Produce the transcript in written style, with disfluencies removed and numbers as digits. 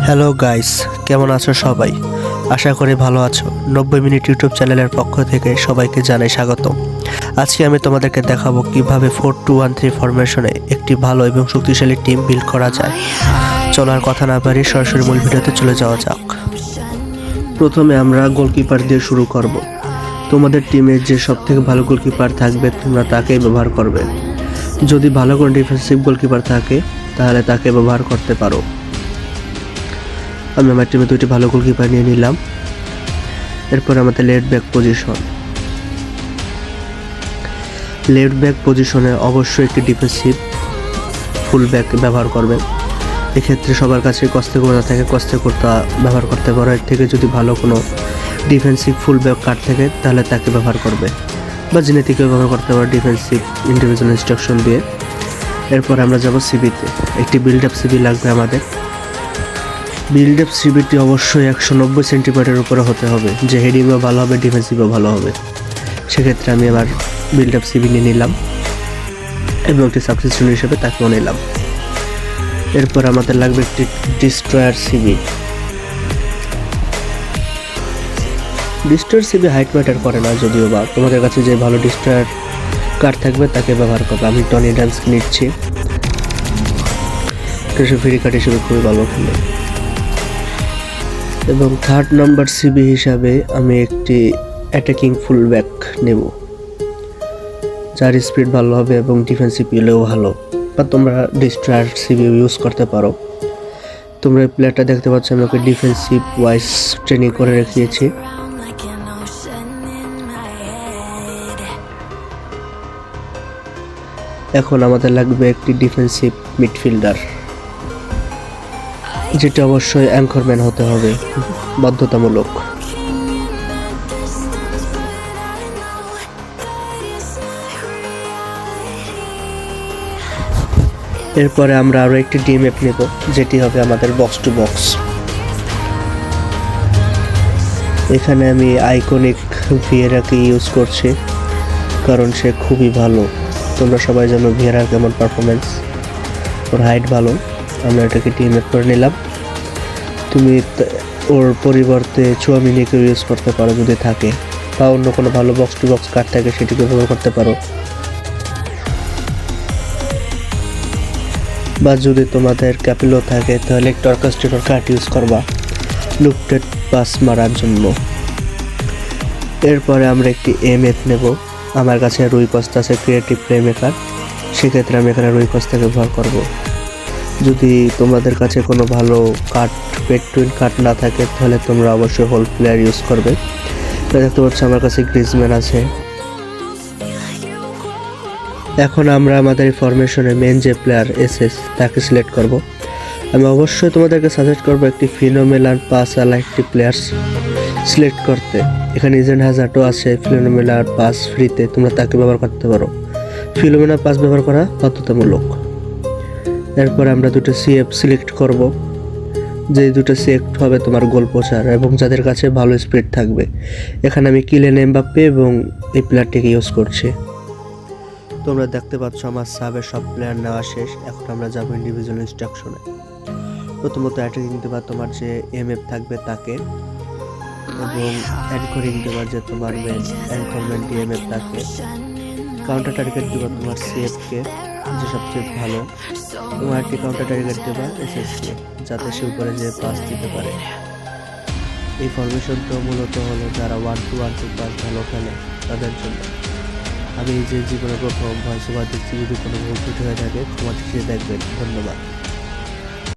Hello guys, কেমন আছো সবাই? আশা করি ভালো আছো। 90 মিনিট ইউটিউব চ্যানেলের পক্ষ থেকে সবাইকে জানাই স্বাগত। আজকে আমি তোমাদেরকে দেখাবো কিভাবে 4-2-1-3 ফরমেশনে একটি ভালো এবং শক্তিশালী টিম বিল্ড করা যায়। চলো আর কথা না বাড়িয়ে সরাসরি মূল ভিডিওতে চলে যাওয়া যাক। প্রথমে আমরা গোলকিপার দিয়ে শুরু করব। তোমাদের টিমে যে সবথেকে ভালো গোলকিপার থাকবে তোমরা তাকেই ব্যবহার করবে। যদি ভালো কোনো ডিফেন্সিভ গোলকিপার থাকে তাহলে তাকে ব্যবহার করতে পারো। আমি আমার টিমে দুইটি ভালো গোলকিপার নিয়ে নিলাম। এরপর আমাদের লেফট ব্যাক পজিশনে অবশ্যই একটি ডিফেন্সিভ ফুল ব্যাক ব্যবহার করবে। এক্ষেত্রে সবার কাছে কস্তেকোতা থাকে, কস্তেকোতা ব্যবহার করতে পারো। এর থেকে যদি ভালো কোনো ডিফেন্সিভ ফুল ব্যাক কার্ড থাকে তাহলে তাকে ব্যবহার করবে, বা জেনেটিকে ব্যবহার করতে পারো ডিফেন্সিভ ইন্ডিভিজুয়াল ইনস্ট্রাকশন দিয়ে। এরপর আমরা যাব সিবিতে। একটি বিল্ড আপ সিবি লাগবে আমাদের। বিল্ড আপ সিবিটি অবশ্যই 190 সেন্টিমিটারের উপরে হতে হবে, যে হেডিংও ভালো হবে, ডিফেন্সিভও ভালো হবে। সেক্ষেত্রে আমি আবার বিল্ড আপ সিবি নিয়ে নিলাম এবং একটি সাবস্টিটিউশন হিসেবে তাকেও নিলাম। এরপর আমাদের লাগবে একটি destroyer CB. Destroyer CB height matter করে না, যদিও বা তোমাদের কাছে যে ভালো ডিস্ট্রয়ার কার্ড থাকবে তাকে ব্যবহার করবে। আমি টনি ডান্সকে নিচ্ছি, ফ্রি কার্ড হিসেবে খুবই ভালো খেলে। এবং থার্ড নাম্বার সিবি হিসাবে আমি একটি অ্যাটাকিং ফুল ব্যাক নেব, যার স্পিড ভালো হবে এবং ডিফেন্সিভ পেলেও ভালো, বা তোমরা ডিস্ট্রয়ার সিবি ইউজ করতে পারো। তোমরা এই প্লেয়ারটা দেখতে পাচ্ছ, আমি ওকে ডিফেন্সিভ ওয়াইজ ট্রেনিং করে রেখেছি। এখন আমাদের লাগবে একটি ডিফেন্সিভ মিডফিল্ডার, যেটা অবশ্যই অ্যাঙ্করম্যান হতে হবে, বাধ্যতামূলক। এরপরে আমরা আরও একটি ডিএমএফ নেব, যেটি হবে আমাদের বক্স টু বক্স। এখানে আমি আইকনিক ভিয়েরাকে ইউজ করছি, কারণ সে খুবই ভালো। তোমরা সবাই জানো ভিয়েরার কেমন পারফরমেন্স, ওর হাইট ভালো। আমরা এটাকে ডিএমএফ করে নিলাম। তুমি ওর পরিবর্তে চুয়ামিনিকে ইউজ করতে পারো যদি থাকে, বা অন্য কোনো ভালো বক্স টু বক্স কার্ড থাকে সেটিকে ব্যবহার করতে পারো। বা যদি তোমাদের ক্যাপিলো থাকে তাহলে একটু কাস্টিনোর কার্ড ইউজ করবা লুকটেড পাস মারার জন্য। এরপরে আমরা একটি এমএফ নেব। আমার কাছে রুই কস্তা আছে, ক্রিয়েটিভ প্লেমেকার। সেক্ষেত্রে আমি এখানে রুই কস্তাকে ব্যবহার করব। যদি তোমাদের কাছে কোনো ভালো কার্ড পেটুইন কার্ড না থাকে তাহলে তোমরা অবশ্যই হোল প্লেয়ার ইউজ করবে। দেখতে পাচ্ছ আমার কাছে গ্রিজম্যান আছে। এখন আমরা আমাদের এই ফরমেশনে মেন যে প্লেয়ার এসএস তাকে সিলেক্ট করব। আমি অবশ্যই তোমাদেরকে সাজেস্ট করব একটি ফিনোমেনাল পাস আলা একটি প্লেয়ার্স সিলেক্ট করতে। এখানে ইজেন হ্যাজার্ডও আছে ফিনোমেনাল পাস ফ্রিতে, তোমরা তাকে ব্যবহার করতে পারো। ফিনোমেনাল পাস ব্যবহার করা বাধ্যতামূলক। এরপর আমরা দুটো সিএফ সিলেক্ট করব, যে দুটো সিলেক্ট হবে তোমার গোল পোচার এবং যাদের কাছে ভালো স্পিড থাকবে। এখানে আমি কিলিয়ান এমবাপ্পে এবং এই প্লেয়ারটিকে ইউজ করছি। তোমরা দেখতে পাচ্ছ আমার সাবের সব প্লেয়ার নেওয়া শেষ। এখন আমরা যাবো ইন্ডিভিজুয়াল ইনস্ট্রাকশনে। প্রথমত অ্যাটাকিং দেবার তোমার যে এমএফ থাকবে তাকে, এবং অ্যাঙ্করিং দেবার যে তোমার মেন অ্যাঙ্করম্যান ডিএমএফ তাকে। কাউন্টার টার্গেট দেবা তোমার সিএফকে, যে সবচেয়ে ভালো। তোমার একটি কাউন্টার টার্গেট দেবা এসএসকে, যাতে সে উপরে যে পাস দিতে পারে। এই ফরমেশনটা মূলত হলো যারা 1-2-1-2 পাস ভালো খেলে তাদের জন্য। আমি যে জীবনে প্রথম ভয়েস ওভার দিচ্ছি, যদি কোনো ভুল ত্রুটি হয়ে থাকে ক্ষমা চেয়ে দেখবেন। ধন্যবাদ।